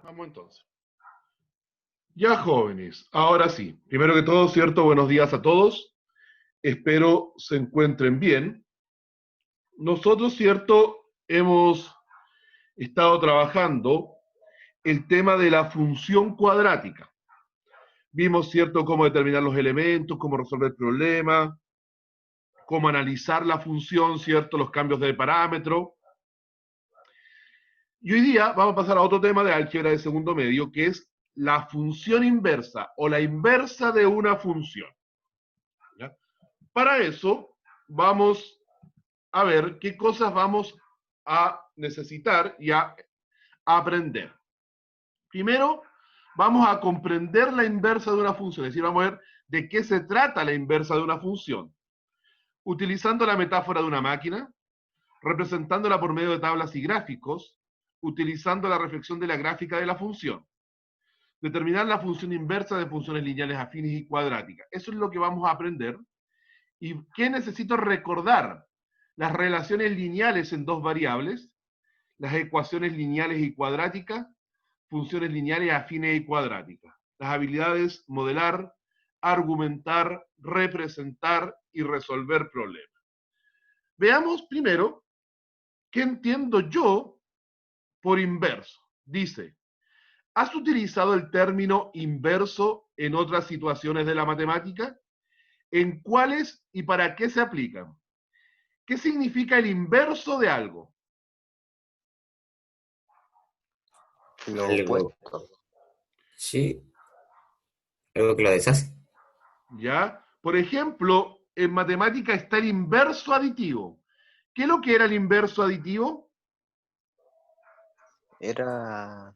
Vamos entonces. Ya jóvenes, ahora sí. Primero que todo, ¿cierto? Buenos días a todos. Espero se encuentren bien. Nosotros, ¿cierto? Hemos estado trabajando el tema de la función cuadrática. Vimos, ¿cierto?, cómo determinar los elementos, cómo resolver problemas, cómo analizar la función, ¿cierto?, los cambios de parámetro. Y hoy día vamos a pasar a otro tema de álgebra de segundo medio, que es la función inversa o la inversa de una función. ¿Ya? Para eso vamos a ver qué cosas vamos a necesitar y a aprender. Primero, vamos a comprender la inversa de una función, es decir, vamos a ver de qué se trata la inversa de una función, utilizando la metáfora de una máquina, representándola por medio de tablas y gráficos, utilizando la reflexión de la gráfica de la función. Determinar la función inversa de funciones lineales afines y cuadráticas. Eso es lo que vamos a aprender. ¿Y qué necesito recordar? Las relaciones lineales en dos variables, las ecuaciones lineales y cuadráticas, funciones lineales afines y cuadráticas. Las habilidades modelar, argumentar, representar y resolver problemas. Veamos primero qué entiendo yo por inverso. Dice, ¿has utilizado el término inverso en otras situaciones de la matemática? ¿En cuáles y para qué se aplican? ¿Qué significa el inverso de algo? Lo Algo, opuesto. sí, algo que lo deshace. ¿Ya? Por ejemplo, en matemática está el inverso aditivo. ¿Qué es lo que era el inverso aditivo? Era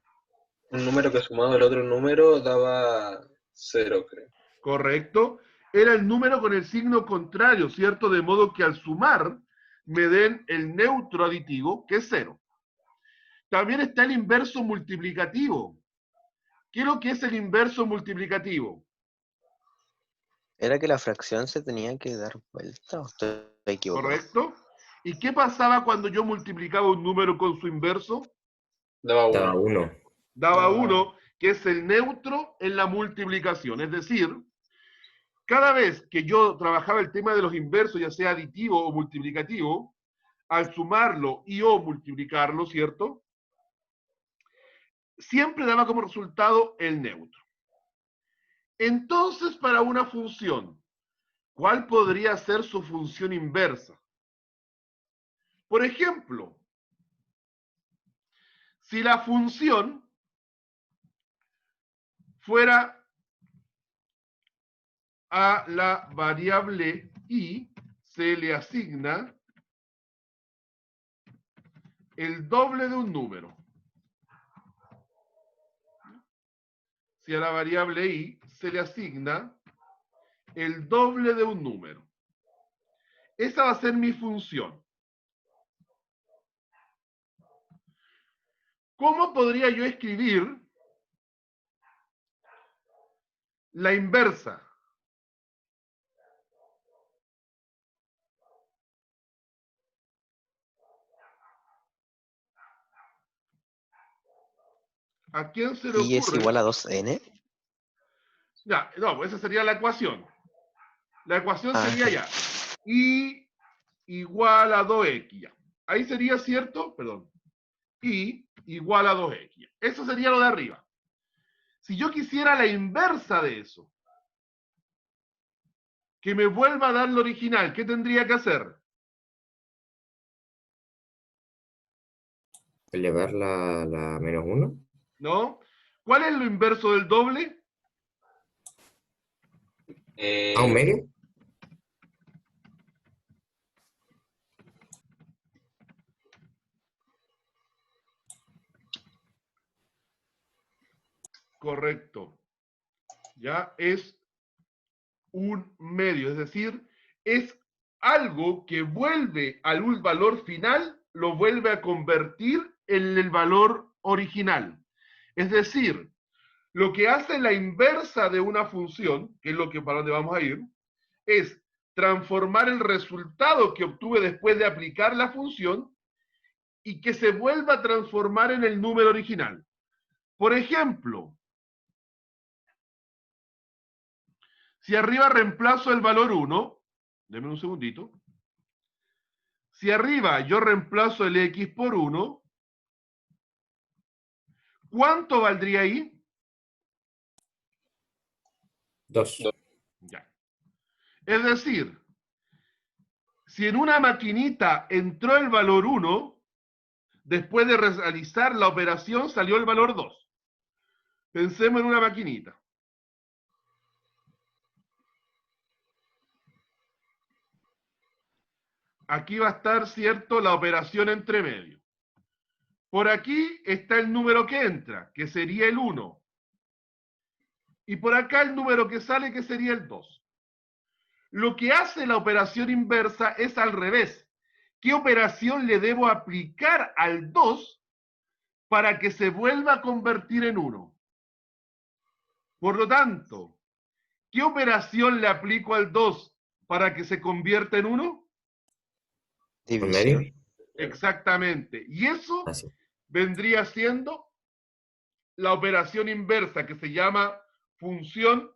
un número que sumado al otro número daba 0, creo. Correcto. Era el número con el signo contrario, ¿cierto? De modo que al sumar me den el neutro aditivo, que es 0. También está el inverso multiplicativo. ¿Qué es lo que es el inverso multiplicativo? Era que la fracción se tenía que dar vuelta, ¿o estoy equivocado? ¿Correcto? ¿Y qué pasaba cuando yo multiplicaba un número con su inverso? Daba Daba 1. uno. Daba 1, que es el neutro en la multiplicación. Es decir, cada vez que yo trabajaba el tema de los inversos, ya sea aditivo o multiplicativo, al sumarlo y o multiplicarlo, ¿cierto? Siempre daba como resultado el neutro. Entonces, para una función, ¿cuál podría ser su función inversa? Por ejemplo, si la función fuera a la variable i, se le asigna el doble de un número. Si a la variable i se le asigna el doble de un número. Esa va a ser mi función. ¿Cómo podría yo escribir la inversa? ¿A quién se le ¿Y es ocurre? igual a 2n? Ya, no, pues esa sería la ecuación. La ecuación Ah, sería ya i igual a 2x. Ya. Ahí sería cierto, perdón, i igual a 2x. Eso sería lo de arriba. Si yo quisiera la inversa de eso, que me vuelva a dar lo original, ¿qué tendría que hacer? Elevar la menos uno. ¿No? ¿Cuál es lo inverso del doble? A un medio. Correcto. Ya es un medio, es decir, es algo que vuelve al valor final, lo vuelve a convertir en el valor original. Es decir, lo que hace la inversa de una función, que es lo que para donde vamos a ir, es transformar el resultado que obtuve después de aplicar la función y que se vuelva a transformar en el número original. Por ejemplo, si arriba reemplazo el valor 1, denme un segundito. Si arriba yo reemplazo el x por 1, ¿cuánto valdría ahí? 2. Ya. Es decir, si en una maquinita entró el valor 1, después de realizar la operación salió el valor 2. Pensemos en una maquinita. Aquí va a estar, ¿cierto?, la operación entre medio. Por aquí está el número que entra, que sería el 1. Y por acá el número que sale, que sería el 2. Lo que hace la operación inversa es al revés. ¿Qué operación le debo aplicar al 2 para que se vuelva a convertir en 1? Por lo tanto, ¿qué operación le aplico al 2 para que se convierta en 1? ¿Por medio? División. Exactamente. Y eso Así. vendría siendo la operación inversa, que se llama función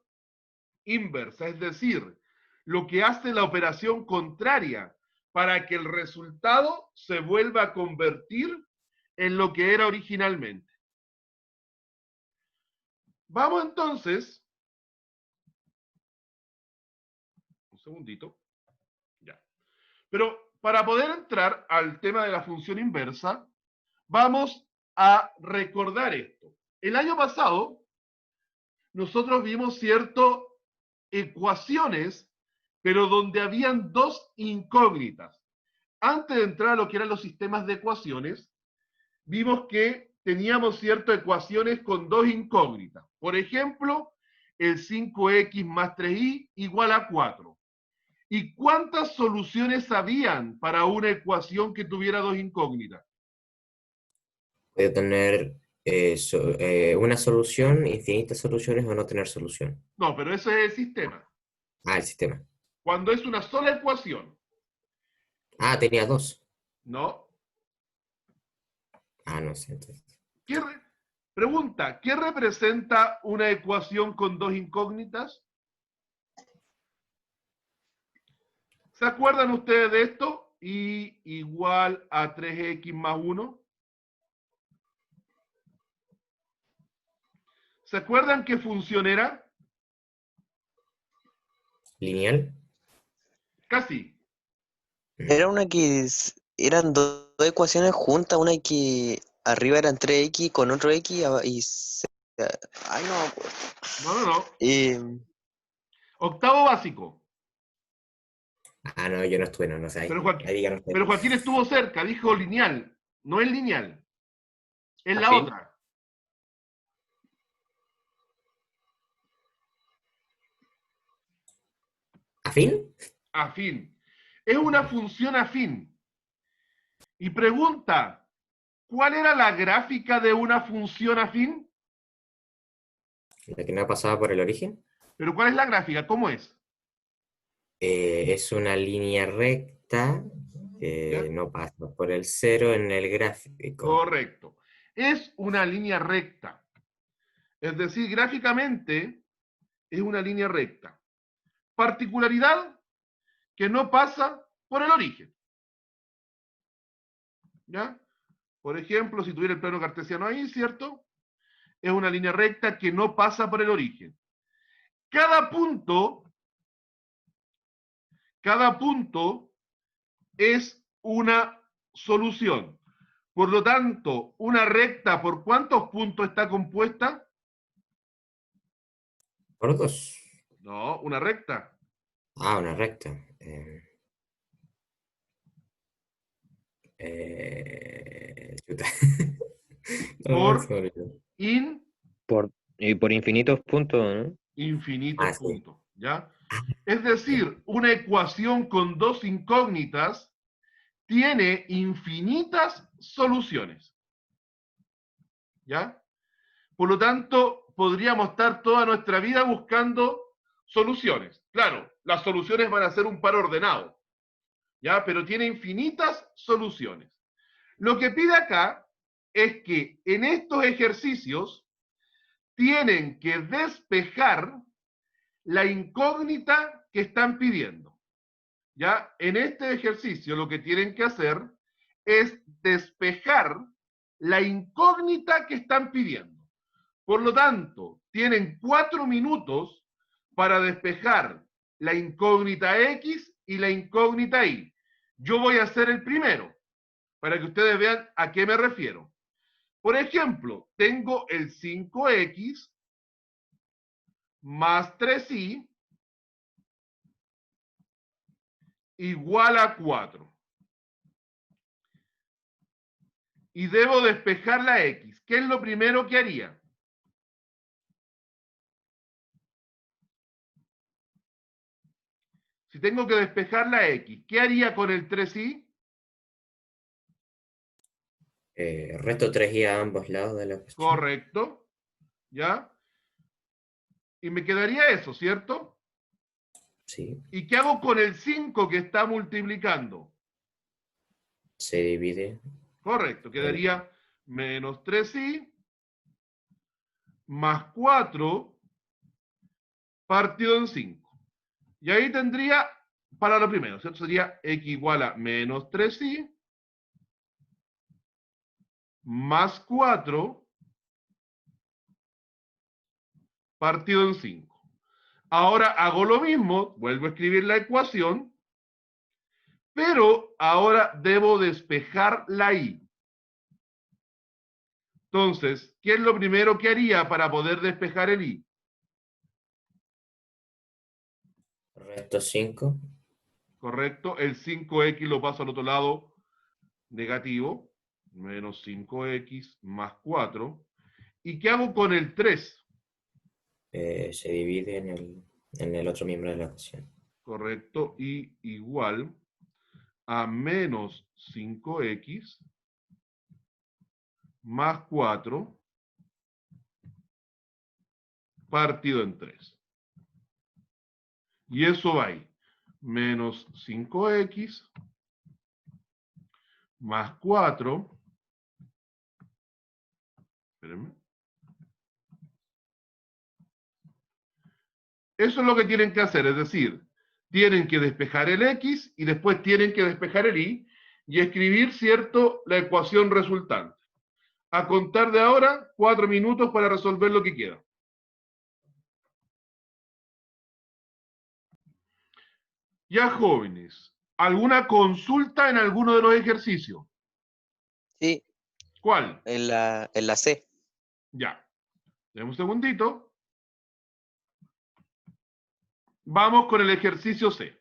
inversa. Es decir, lo que hace la operación contraria para que el resultado se vuelva a convertir en lo que era originalmente. Vamos entonces, un segundito, ya. Pero para poder entrar al tema de la función inversa, vamos a recordar esto. El año pasado, nosotros vimos ciertas ecuaciones, pero donde habían dos incógnitas. Antes de entrar a lo que eran los sistemas de ecuaciones, vimos que teníamos ciertas ecuaciones con dos incógnitas. Por ejemplo, el 5x más 3y igual a 4. ¿Y cuántas soluciones habían para una ecuación que tuviera dos incógnitas? Puede tener una solución, infinitas soluciones o no tener solución. No, pero ese es el sistema. Ah, el sistema. Cuando es una sola ecuación, Ah, tenía 2. ¿no? Ah, no sé. Entonces. Pregunta, ¿qué representa una ecuación con dos incógnitas? ¿Se acuerdan ustedes de esto? Y igual a 3x más 1. ¿Se acuerdan qué función era? ¿Lineal? Casi. Era una eran dos ecuaciones juntas, una que arriba eran 3x con otro x ay, no me acuerdo. No, no, no. Eh, Octavo básico. Ah, no, yo no estuve, no sé. Pero Ahí ya no sé. Joaquín estuvo cerca, dijo lineal. No es lineal. Es la Afín. otra. ¿Afín? Afín. Es una función afín. Y pregunta, ¿cuál era la gráfica de una función afín? La que no pasaba por el origen. Pero ¿cuál es la gráfica? ¿Cómo es? Es una línea recta ¿Ya? que no pasa por el cero en el gráfico. Correcto. Es una línea recta. Es decir, gráficamente es una línea recta. Particularidad que no pasa por el origen. ¿Ya? Por ejemplo, si tuviera el plano cartesiano ahí, ¿cierto? Es una línea recta que no pasa por el origen. Cada punto es una solución. Por lo tanto, una recta, ¿por cuántos puntos está compuesta? Por 2. No, una recta. Ah, una recta. Chuta. No, Por se me olvidó. Y por infinitos puntos, ¿no? infinitos Ah, sí. puntos. ¿Ya? Es decir, una ecuación con dos incógnitas tiene infinitas soluciones. ¿Ya? Por lo tanto, podríamos estar toda nuestra vida buscando soluciones. Claro, las soluciones van a ser un par ordenado, ¿ya? Pero tiene infinitas soluciones. Lo que pide acá es que en estos ejercicios tienen que despejar la incógnita que están pidiendo. ¿Ya? En este ejercicio lo que tienen que hacer es despejar la incógnita que están pidiendo. Por lo tanto, tienen 4 minutos para despejar la incógnita X y la incógnita Y. Yo voy a hacer el primero, para que ustedes vean a qué me refiero. Por ejemplo, tengo el 5X más 3Y igual a 4. Y debo despejar la X. ¿Qué es lo primero que haría? Si tengo que despejar la X, ¿qué haría con el 3Y? Resto 3y a ambos lados de la cuestión. Correcto. ¿Ya? Y me quedaría eso, ¿cierto? Sí. ¿Y qué hago con el 5 que está multiplicando? Se divide. Correcto. Quedaría menos 3y más 4 partido en 5. Y ahí tendría, para lo primero, ¿cierto? Sería x igual a menos 3y más 4 partido en 5. Ahora hago lo mismo, vuelvo a escribir la ecuación, pero ahora debo despejar la y. Entonces, ¿qué es lo primero que haría para poder despejar el y? Resto 5. Correcto, el 5x lo paso al otro lado negativo, menos 5x más 4. ¿Y qué hago con el 3? Se divide en el otro miembro de la ecuación. Correcto, y igual a menos 5x más 4 partido en 3. Y eso va ahí. Menos 5x más 4. Espérenme. Eso es lo que tienen que hacer, es decir, tienen que despejar el x y después tienen que despejar el y escribir, ¿cierto?, la ecuación resultante. A contar de ahora, 4 minutos para resolver lo que queda. Ya, jóvenes, ¿alguna consulta en alguno de los ejercicios? Sí, ¿Cuál? en la C. Ya. Deme un segundito. Vamos con el ejercicio C.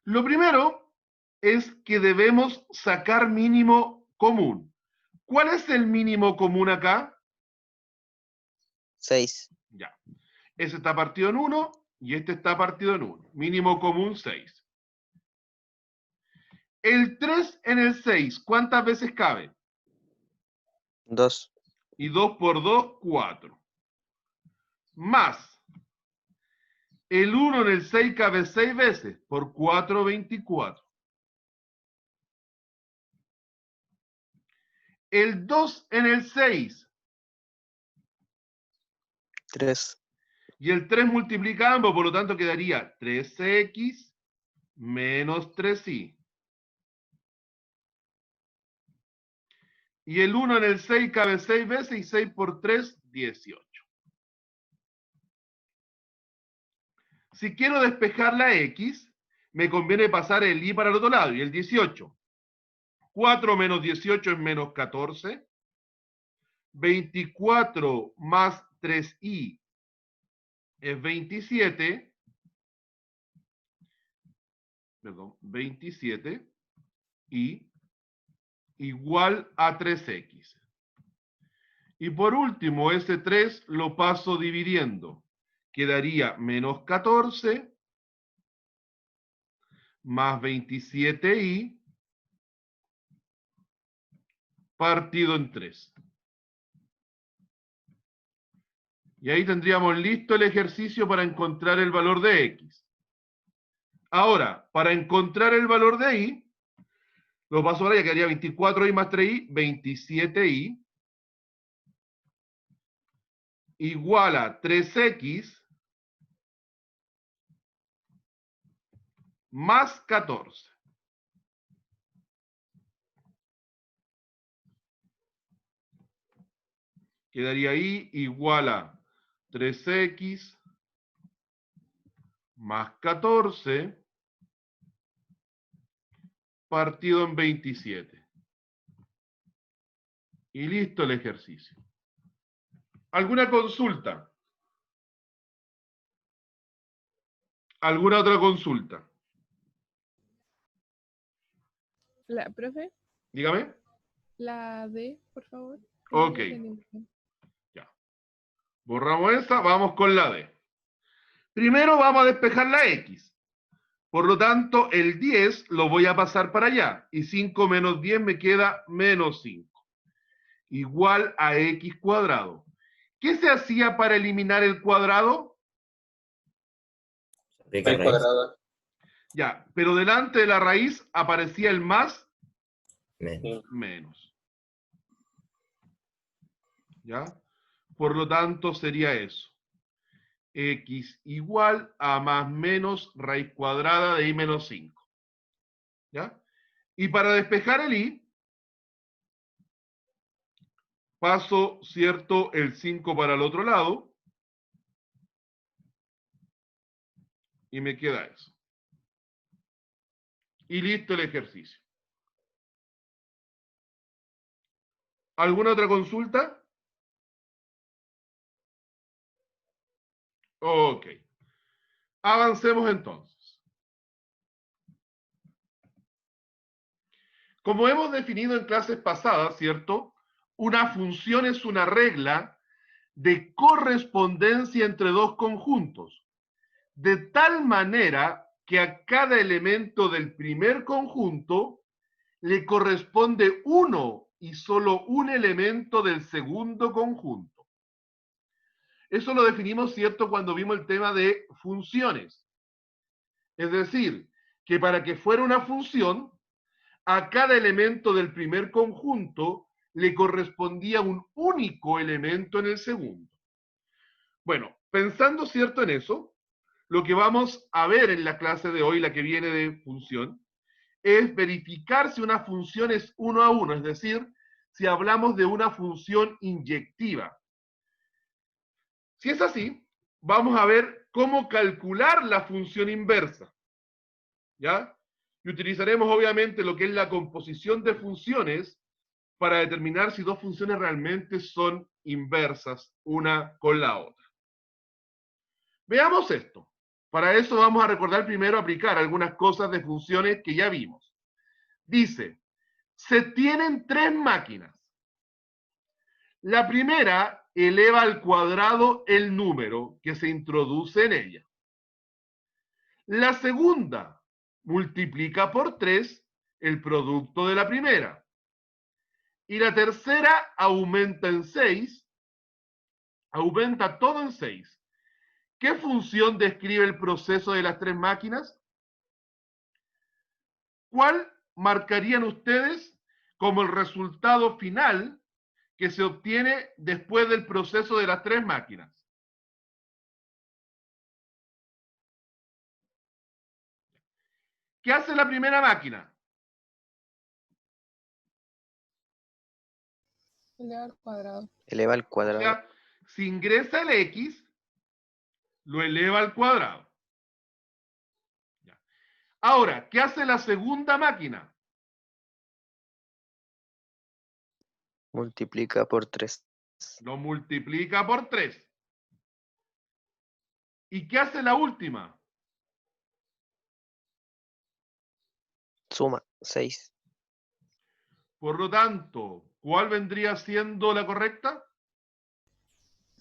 Lo primero es que debemos sacar mínimo común. ¿Cuál es el mínimo común acá? 6. Ya. Ese está partido en 1 y este está partido en 1. Mínimo común 6. El 3 en el 6, ¿cuántas veces cabe? 2. Y 2 por 2, 4. Más. El 1 en el 6 cabe 6 veces. Por 4, 24. El 2 en el 6. 3. Y el 3 multiplica ambos, por lo tanto quedaría 3x menos 3y. Y el 1 en el 6 cabe 6 veces y 6 por 3, 18. Si quiero despejar la x, me conviene pasar el y para el otro lado, y el 18. 4 menos 18 es menos 14. 24 más 3y es 27. Perdón, 27. Y igual a 3x. Y por último, ese 3 lo paso dividiendo. Quedaría menos 14 más 27y partido en 3. Y ahí tendríamos listo el ejercicio para encontrar el valor de x. Ahora, para encontrar el valor de y, lo paso ahora, ya quedaría 24y más 3y, 27y igual a 3x más 14. Quedaría ahí igual a 3x más 14 partido en 27. Y listo el ejercicio. ¿Alguna consulta? ¿Alguna otra consulta? Profe, Dígame. la D, por favor. Ok. Ya. Borramos esa, vamos con la D. Primero vamos a despejar la X. Por lo tanto, el 10 lo voy a pasar para allá. Y 5 menos 10 me queda menos 5. Igual a X cuadrado. ¿Qué se hacía para eliminar el cuadrado? Aplica raíz. Ya, pero delante de la raíz aparecía el más Menos. menos. ¿Ya? Por lo tanto, sería eso. X igual a más menos raíz cuadrada de y menos 5. ¿Ya? Y para despejar el y, paso, ¿cierto?, el 5 para el otro lado. Y me queda eso. Y listo el ejercicio. ¿Alguna otra consulta? Ok. Avancemos entonces. Como hemos definido en clases pasadas, ¿cierto? Una función es una regla de correspondencia entre dos conjuntos, de tal manera que a cada elemento del primer conjunto le corresponde uno y solo un elemento del segundo conjunto. Eso lo definimos, ¿cierto?, cuando vimos el tema de funciones. Es decir, que para que fuera una función, a cada elemento del primer conjunto le correspondía un único elemento en el segundo. Bueno, pensando, ¿cierto?, en eso, lo que vamos a ver en la clase de hoy, la que viene de función, es verificar si una función es uno a uno, es decir, si hablamos de una función inyectiva. Si es así, vamos a ver cómo calcular la función inversa. ¿Ya? Y utilizaremos obviamente lo que es la composición de funciones para determinar si dos funciones realmente son inversas una con la otra. Veamos esto. Para eso vamos a recordar primero aplicar algunas cosas de funciones que ya vimos. Dice, se tienen tres máquinas. La primera eleva al cuadrado el número que se introduce en ella. La segunda multiplica por 3 el producto de la primera. Y la tercera aumenta en 6, aumenta todo en 6. ¿Qué función describe el proceso de las tres máquinas? ¿Cuál marcarían ustedes como el resultado final que se obtiene después del proceso de las tres máquinas? ¿Qué hace la primera máquina? Eleva al cuadrado. Eleva al O cuadrado. sea, si ingresa el X, lo eleva al cuadrado. Ya. Ahora, ¿qué hace la segunda máquina? Multiplica por 3. Lo multiplica por 3. ¿Y qué hace la última? Suma 6. Por lo tanto, ¿cuál vendría siendo la correcta?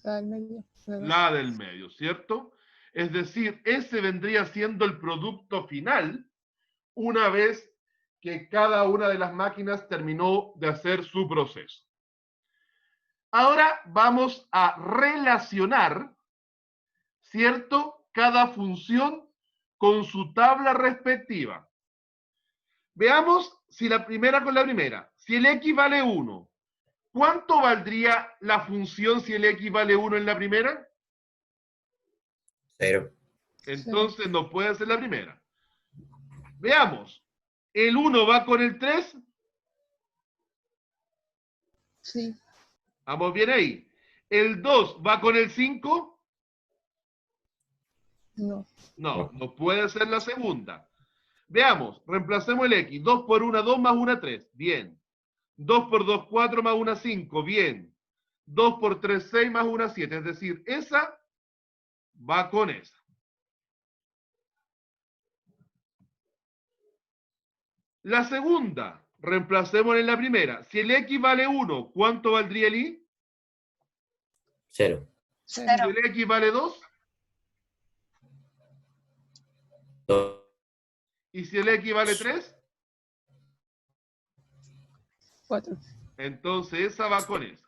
La del medio. La del medio, ¿cierto? Es decir, ese vendría siendo el producto final una vez que cada una de las máquinas terminó de hacer su proceso. Ahora vamos a relacionar, ¿cierto?, cada función con su tabla respectiva. Veamos si la primera con la primera. Si el X vale 1, ¿Cuánto valdría la función si el x vale 1 en la primera? 0. Entonces no puede ser la primera. Veamos. ¿El 1 va con el 3? Sí. Vamos bien ahí. ¿El 2 va con el 5? No. No, no puede ser la segunda. Veamos, reemplacemos el x. 2 por 1, 2 más 1, 3. Bien. 2 por 2, 4 más 1, 5. Bien. 2 por 3, 6 más 1, 7. Es decir, esa va con esa. La segunda, reemplacemos en la primera. Si el x vale 1, ¿cuánto valdría el y? 0. Si el x vale 2, 2. y si el x vale 3, 4. entonces esa va con esa.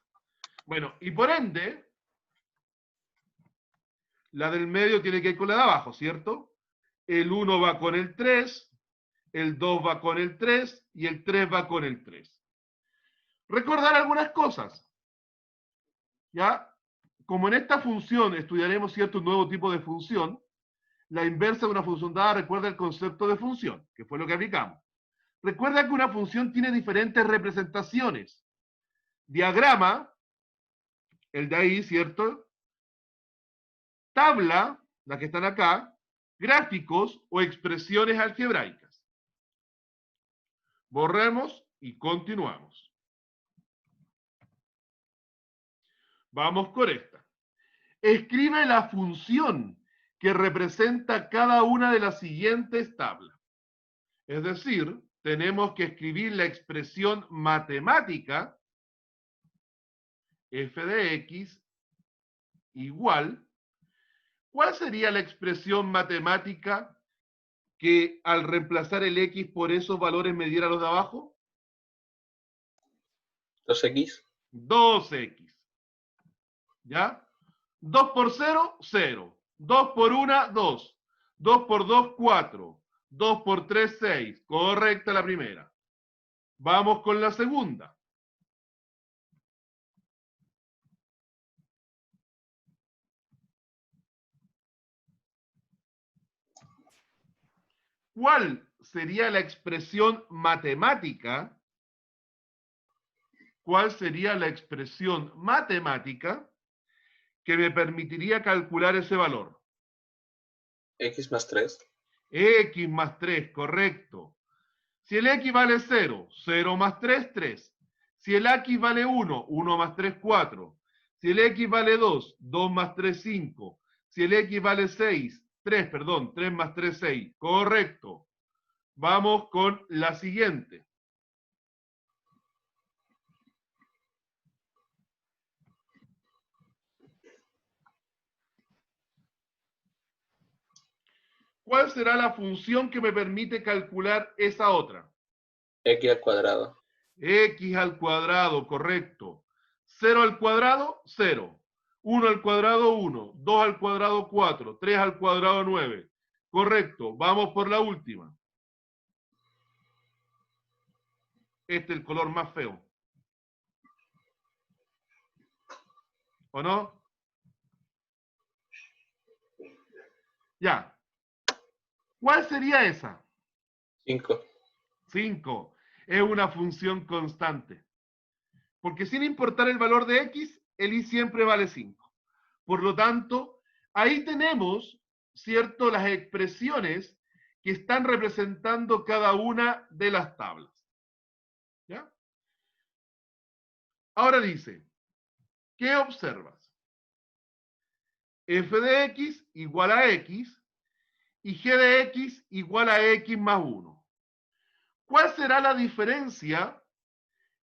Bueno, y por ende, la del medio tiene que ir con la de abajo, ¿cierto? El 1 va con el 3, el 2 va con el 3 y el 3 va con el 3. Recordar algunas cosas, ¿ya? Como en esta función estudiaremos cierto nuevo tipo de función, la inversa de una función dada recuerda el concepto de función, que fue lo que aplicamos. Recuerda que una función tiene diferentes representaciones. Diagrama, el de ahí, ¿cierto? Tabla, las que están acá, gráficos o expresiones algebraicas. Borremos y continuamos. Vamos con esta. Escribe la función que representa cada una de las siguientes tablas. Es decir, tenemos que escribir la expresión matemática f de x igual. ¿Cuál sería la expresión matemática que al reemplazar el x por esos valores me diera los de abajo? 2x. 2x. ¿Ya? 2 por 0, 0. 2 por 1, 2. 2 por 2, 4. 2 por 3, 6. Correcta la primera. Vamos con la segunda. ¿Cuál sería la expresión matemática? ¿Cuál sería la expresión matemática que me permitiría calcular ese valor? X más 3. X más 3, correcto. Si el X vale 0, 0 más 3, 3. Si el X vale 1, 1 más 3, 4. Si el X vale 2, 2 más 3, 5. Si el X vale 6, 3, perdón, 3 más 3, 6. Correcto. Vamos con la siguiente. ¿Cuál será la función que me permite calcular esa otra? X al cuadrado. X al cuadrado, correcto. 0 al cuadrado, 0. 1 al cuadrado, 1. 2 al cuadrado, 4. 3 al cuadrado, 9. Correcto. Vamos por la última. Este es el color más feo. ¿O no? Ya. ¿Cuál sería esa? 5. 5. Es una función constante. Porque sin importar el valor de x, el y siempre vale 5. Por lo tanto, ahí tenemos, ¿cierto?, las expresiones que están representando cada una de las tablas. ¿Ya? Ahora dice, ¿qué observas? F de x igual a x y g de x igual a x más 1. ¿Cuál será la diferencia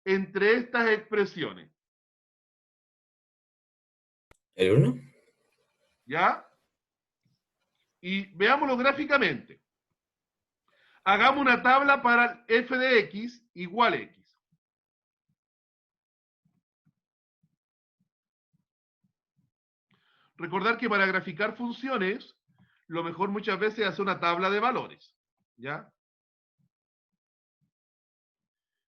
entre estas expresiones? ¿El 1? ¿Ya? Y veámoslo gráficamente. Hagamos una tabla para f de x igual a x. Recordar que para graficar funciones, lo mejor muchas veces es hacer una tabla de valores. ¿Ya?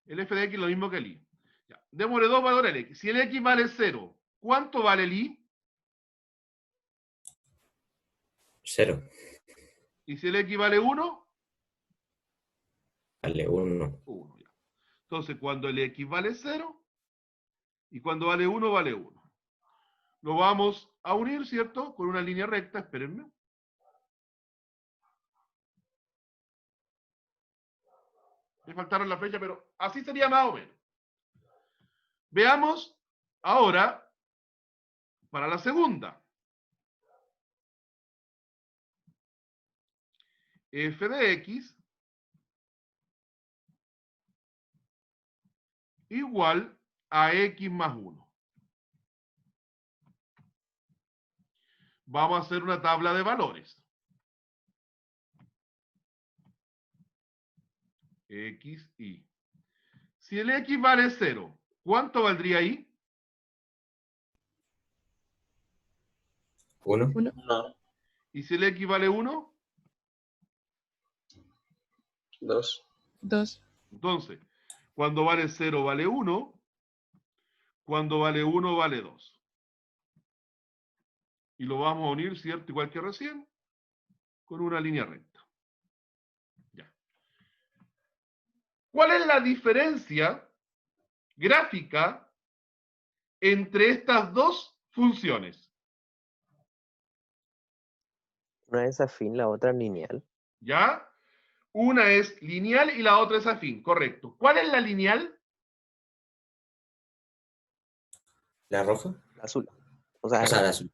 El f de x es lo mismo que el y. Ya. démosle dos valores al X. Si el X vale 0, ¿cuánto vale el Y? 0. Y si el X vale 1, Vale, 1. 1. Ya. Entonces, cuando el X vale 0 y cuando vale 1, vale 1. Lo vamos a unir, ¿cierto? Con una línea recta, espérenme. Me faltaron la fecha, pero así sería más o menos. Veamos ahora para la segunda. F de X igual a X más 1. Vamos a hacer una tabla de valores. X, Y. Si el X vale 0, ¿cuánto valdría Y? 1. 1, 1, Y si el X vale 1, 2, 2, entonces, cuando vale 0 vale 1, cuando vale 1 vale 2. Y lo vamos a unir, ¿cierto? Igual que recién, con una línea recta. Ya. ¿Cuál es la diferencia gráfica entre estas dos funciones? Una es afín, la otra lineal. ¿Ya? Una es lineal y la otra es afín, correcto. ¿Cuál es la lineal? ¿La roja? La azul. O O sea, sea, la azul.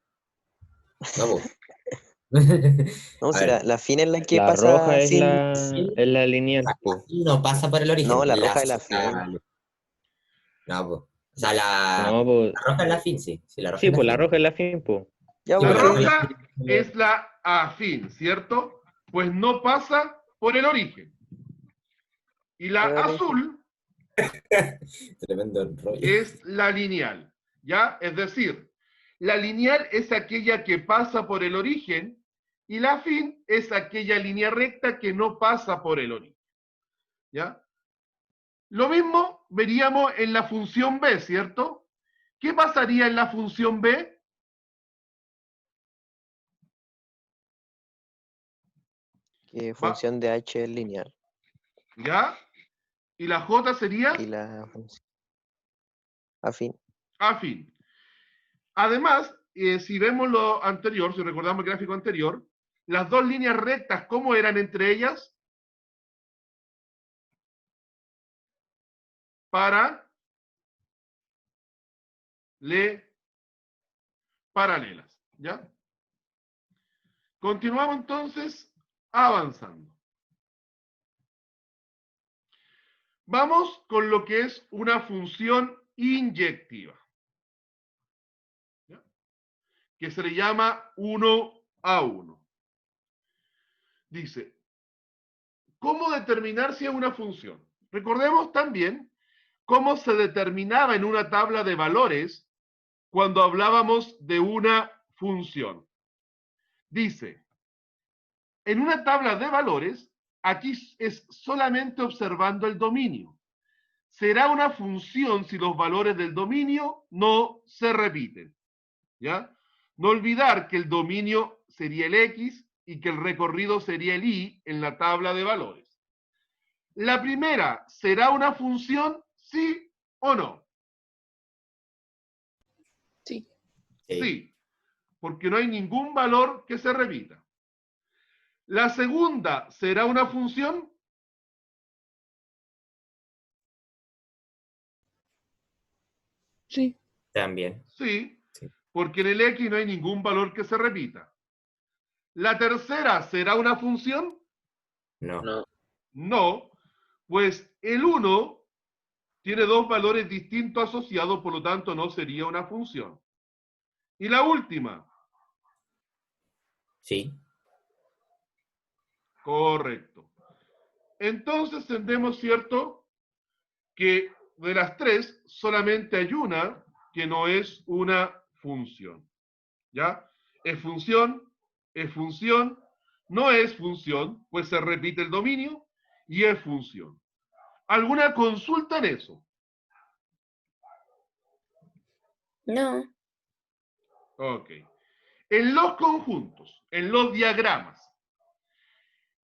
No, po. no, A si ver, la afín es la que La pasa roja es sin. la lineal, po. y no pasa por el origen. No, la La roja es la azul, afín. no, po. O sea, la No, pues. roja es la fin, sí. Sí, la roja Sí, es la pues la fin. roja es la fin, po. Ya, Sí, La pues, porque. roja es la afín, ¿cierto? Pues no pasa por el origen. Y la A ver, azul Tremendo rollo. es la lineal, ¿ya? Es decir, la lineal es aquella que pasa por el origen y la afín es aquella línea recta que no pasa por el origen, ¿ya? Lo mismo veríamos en la función b, ¿cierto? ¿Qué pasaría en la función b? que función de h es lineal. ¿Ya? Y la j sería Y la función afín. afín. Además, si vemos lo anterior, si recordamos el gráfico anterior, las dos líneas rectas, ¿cómo eran entre ellas? Paralelas, ¿ya? Continuamos entonces avanzando. Vamos con lo que es una función inyectiva, ¿ya? Que se le llama 1 a 1. Dice, ¿cómo determinar si es una función? Recordemos también cómo se determinaba en una tabla de valores cuando hablábamos de una función. Dice, en una tabla de valores, aquí es solamente observando el dominio. Será una función si los valores del dominio no se repiten, ¿ya? No olvidar que el dominio sería el X y que el recorrido sería el Y en la tabla de valores. La primera, ¿será una función? ¿Sí o no? sí, Sí. Sí, porque no hay ningún valor que se repita. La segunda, ¿será una función? sí, También. Sí, Sí. porque en el X no hay ningún valor que se repita. La tercera, ¿será una función? No. no, No, pues el 1 tiene dos valores distintos asociados, por lo tanto no sería una función. Y la última, Sí. correcto. Entonces tendremos, ¿cierto?, que de las tres solamente hay una que no es una función. ¿Ya? Es función, no es función, pues se repite el dominio, y es función. ¿Alguna consulta en eso? No. Ok. En los conjuntos, en los diagramas.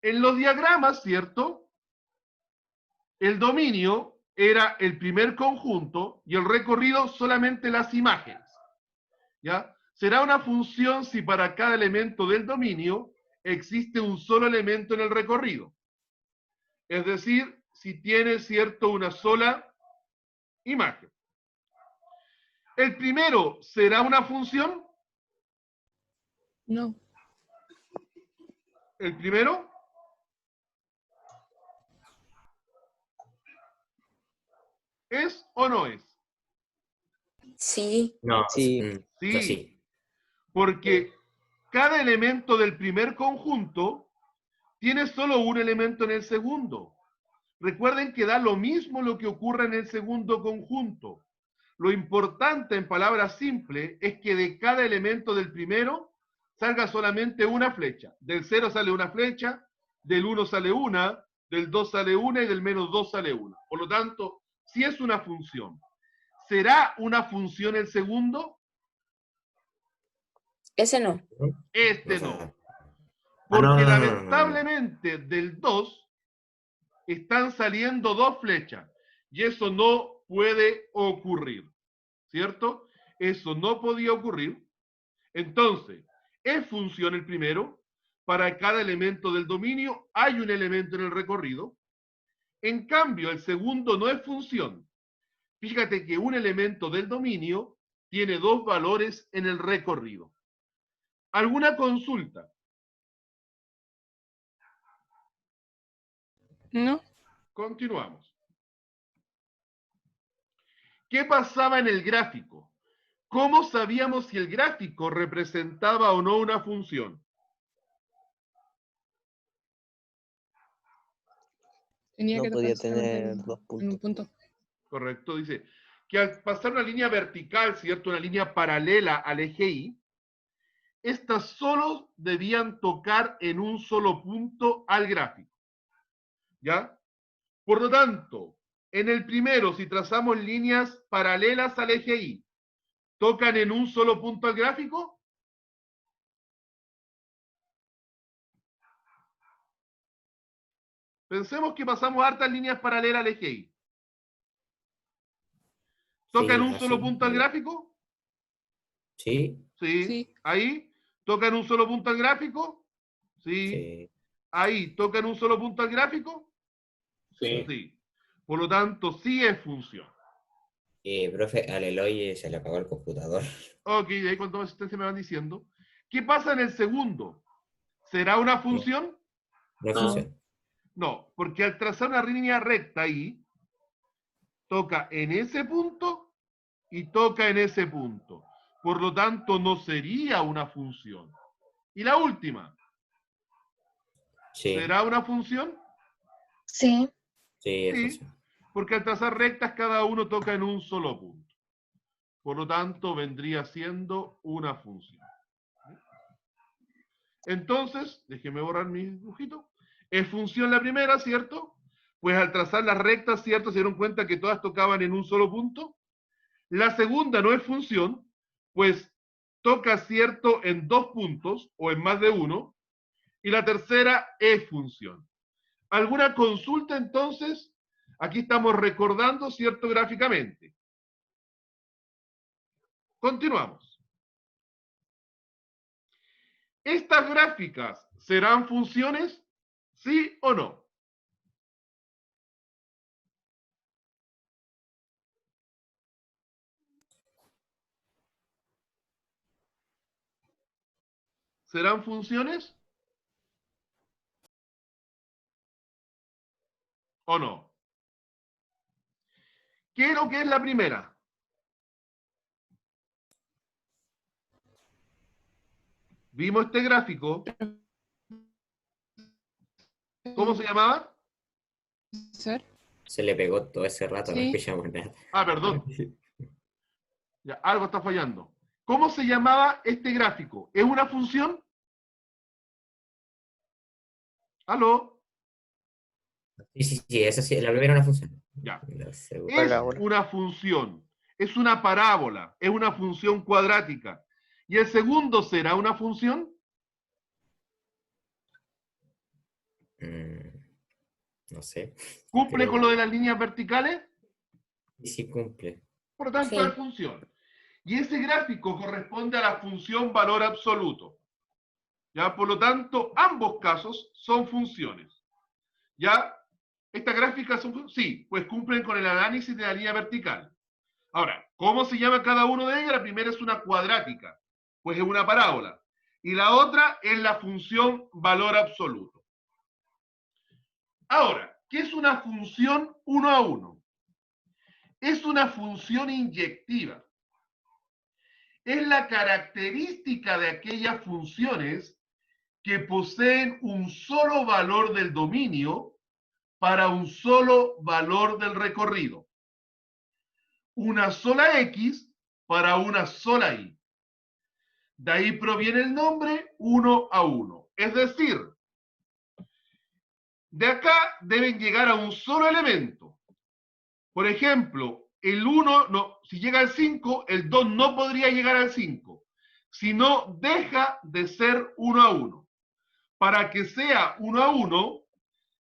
En los diagramas, ¿cierto? El dominio era el primer conjunto y el recorrido solamente las imágenes. ¿Ya? Será una función si para cada elemento del dominio existe un solo elemento en el recorrido. Es decir, si tiene, ¿cierto?, una sola imagen. ¿El primero será una función? No. ¿El primero? ¿Es o no es? Sí. No, Sí. o sea, Sí, sí. porque cada elemento del primer conjunto tiene solo un elemento en el segundo. Recuerden que da lo mismo lo que ocurra en el segundo conjunto. Lo importante, en palabras simples, es que de cada elemento del primero salga solamente una flecha. Del 0 sale una flecha, del 1 sale una, del 2 sale una y del menos 2 sale una. Por lo tanto, si es una función, ¿será una función el segundo? Ese no. Este O sea, no. no, Porque no. lamentablemente del 2 están saliendo dos flechas. Y eso no puede ocurrir. ¿Cierto? Eso no podía ocurrir. Entonces, es función el primero. Para cada elemento del dominio hay un elemento en el recorrido. En cambio, el segundo no es función. Fíjate que un elemento del dominio tiene dos valores en el recorrido. ¿Alguna consulta? No. Continuamos. ¿Qué pasaba en el gráfico? ¿Cómo sabíamos si el gráfico representaba o no una función? Tenía No que podía tocar solamente tener dos en un puntos. punto. Correcto, dice que al pasar una línea vertical, ¿cierto? Una línea paralela al eje Y, estas solo debían tocar en un solo punto al gráfico. ¿Ya? Por lo tanto, en el primero, si trazamos líneas paralelas al eje Y, ¿tocan en un solo punto al gráfico? Pensemos que pasamos hartas líneas paralelas al eje Y. ¿Tocan Sí, un solo así. punto al gráfico? Sí, Sí. Sí. Ahí. ¿Tocan un solo punto al gráfico? Sí. sí. Ahí. ¿Tocan un solo punto al gráfico? Sí. Sí. Por lo tanto, sí es función. Profe, al Eloy se le apagó el computador. Ok, de ahí cuánto asistencia me van diciendo. ¿Qué pasa en el segundo? ¿Será una función? No No. funciona. No, porque al trazar una línea recta ahí, toca en ese punto y toca en ese punto. Por lo tanto, no sería una función. Y la última, Sí, ¿será una función? Sí. sí, Sí, funciona. porque al trazar rectas cada uno toca en un solo punto. Por lo tanto, vendría siendo una función. Entonces, déjeme borrar mi dibujito. Es función la primera, ¿cierto? Pues al trazar las rectas, ¿cierto? Se dieron cuenta que todas tocaban en un solo punto. La segunda no es función, pues toca, ¿cierto?, en dos puntos o en más de uno. Y la tercera es función. ¿Alguna consulta entonces? Aquí estamos recordando, ¿cierto?, gráficamente. Continuamos. ¿Estas gráficas serán funciones? ¿Sí o no? ¿Serán funciones? ¿O no? ¿Qué es lo que es la primera? Vimos este gráfico. ¿Cómo se llamaba? ¿Ser? Se le pegó todo ese rato, no Sí. escuchamos nada. Ah, perdón. Ya, algo está fallando. ¿Cómo se llamaba este gráfico? ¿Es una función? ¿Aló? Sí, esa sí, la primera no funciona. Ya. La segunda. Es Parábola. una función. es una parábola, es una función cuadrática. ¿Y el segundo será una función? No sé. ¿Cumple Pero con lo de las líneas verticales? sí cumple. Por lo tanto, Sí. es función. Y ese gráfico corresponde a la función valor absoluto. ¿Ya? Por lo tanto, ambos casos son funciones. ¿Ya? ¿Estas gráficas son? Sí, pues cumplen con el análisis de la línea vertical. Ahora, ¿cómo se llama cada uno de ellas? La primera es una cuadrática, pues es una parábola. Y la otra es la función valor absoluto. Ahora, ¿qué es una función 1 a 1? Es una función inyectiva. Es la característica de aquellas funciones que poseen un solo valor del dominio para un solo valor del recorrido. Una sola X para una sola Y. De ahí proviene el nombre 1 a 1. Es decir, de acá deben llegar a un solo elemento. Por ejemplo, el 1, no, si llega al 5, el 2 no podría llegar al 5, sino deja de ser 1 a 1. Para que sea 1 a 1,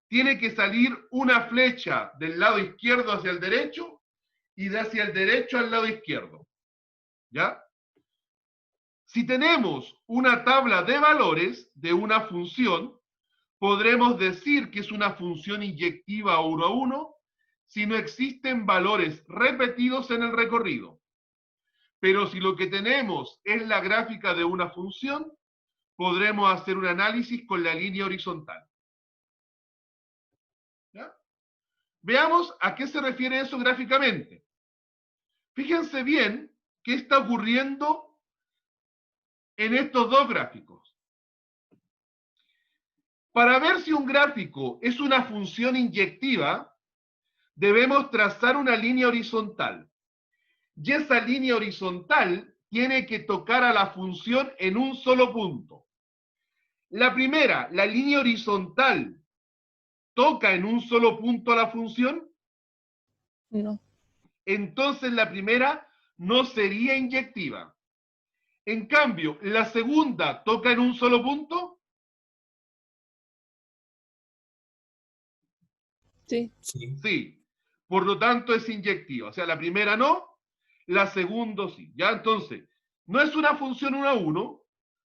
tiene que salir una flecha del lado izquierdo hacia el derecho y de hacia el derecho al lado izquierdo. ¿Ya? Si tenemos una tabla de valores de una función, podremos decir que es una función inyectiva 1 a 1 si no existen valores repetidos en el recorrido. Pero si lo que tenemos es la gráfica de una función, podremos hacer un análisis con la línea horizontal. ¿Ya? Veamos a qué se refiere eso gráficamente. Fíjense bien qué está ocurriendo en estos dos gráficos. Para ver si un gráfico es una función inyectiva, debemos trazar una línea horizontal. Y esa línea horizontal tiene que tocar a la función en un solo punto. La primera, la línea horizontal, ¿toca en un solo punto a la función? No. Entonces la primera no sería inyectiva. En cambio, la segunda toca en un solo punto. Sí. Sí. Sí. Por lo tanto es inyectiva. O sea, la primera no, la segunda sí. Ya, entonces, no es una función 1 a 1,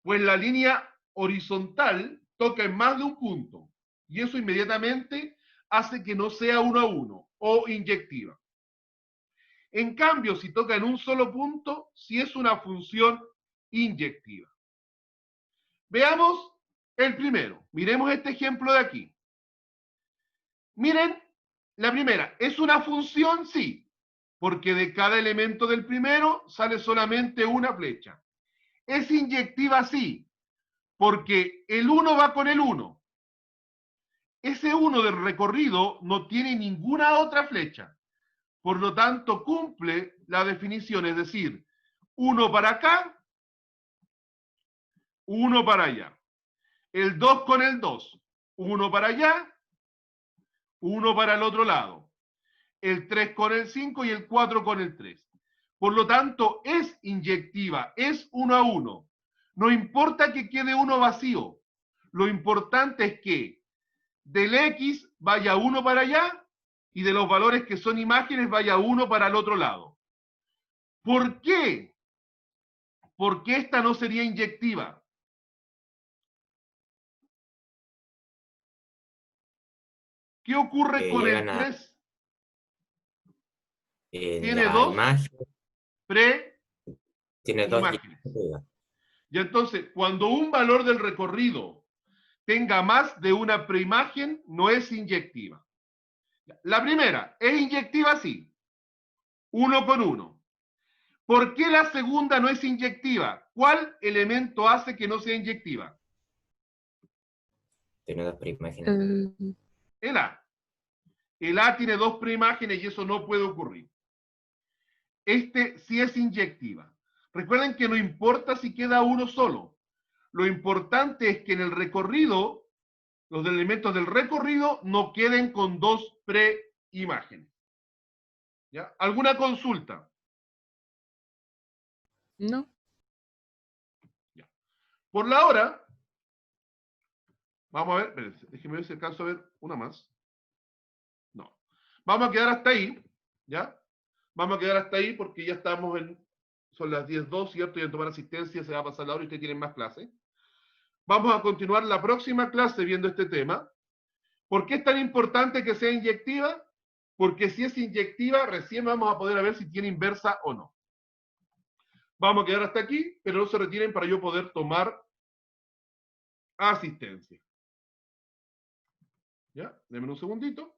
pues la línea horizontal toca en más de un punto. Y eso inmediatamente hace que no sea 1 a 1 o inyectiva. En cambio, si toca en un solo punto, sí es una función inyectiva. Veamos el primero. Miremos este ejemplo de aquí. Miren, la primera, ¿es una función? Sí, porque de cada elemento del primero sale solamente una flecha. ¿Es inyectiva? Sí, porque el 1 va con el 1. Ese 1 del recorrido no tiene ninguna otra flecha. Por lo tanto, cumple la definición, es decir, 1 para acá, 1 para allá. El 2 con el 2, 1 para allá, 1 para el otro lado. El 3 con el 5 y el 4 con el 3. Por lo tanto, es inyectiva, es 1 a 1. No importa que quede uno vacío. Lo importante es que del X vaya 1 para allá y de los valores que son imágenes vaya 1 para el otro lado. ¿Por qué? Porque esta no sería inyectiva. ¿Qué ocurre con el Llegan a 3? en Tiene la dos imagen, tiene dos pre-imágenes. diapositivas. Y entonces, cuando un valor del recorrido tenga más de una preimagen, no es inyectiva. La primera, ¿es inyectiva? Sí. 1 con 1. ¿Por qué la segunda no es inyectiva? ¿Cuál elemento hace que no sea inyectiva? Tiene dos preimágenes. El A. El A tiene dos preimágenes y eso no puede ocurrir. Este sí es inyectiva. Recuerden que no importa si queda uno solo. Lo importante es que en el recorrido, los elementos del recorrido no queden con dos preimágenes. ¿Ya? ¿Alguna consulta? No. Por la hora, vamos a ver, espérense, déjenme ver si alcanzo a ver una más. No. Vamos a quedar hasta ahí, ¿ya? Vamos a quedar hasta ahí porque ya estamos son las 10:02, ¿cierto? Y en tomar asistencia se va a pasar la hora y ustedes tienen más clases. Vamos a continuar la próxima clase viendo este tema. ¿Por qué es tan importante que sea inyectiva? Porque si es inyectiva, recién vamos a poder ver si tiene inversa o no. Vamos a quedar hasta aquí, pero no se retiren para yo poder tomar asistencia. ¿Ya? Denme un segundito.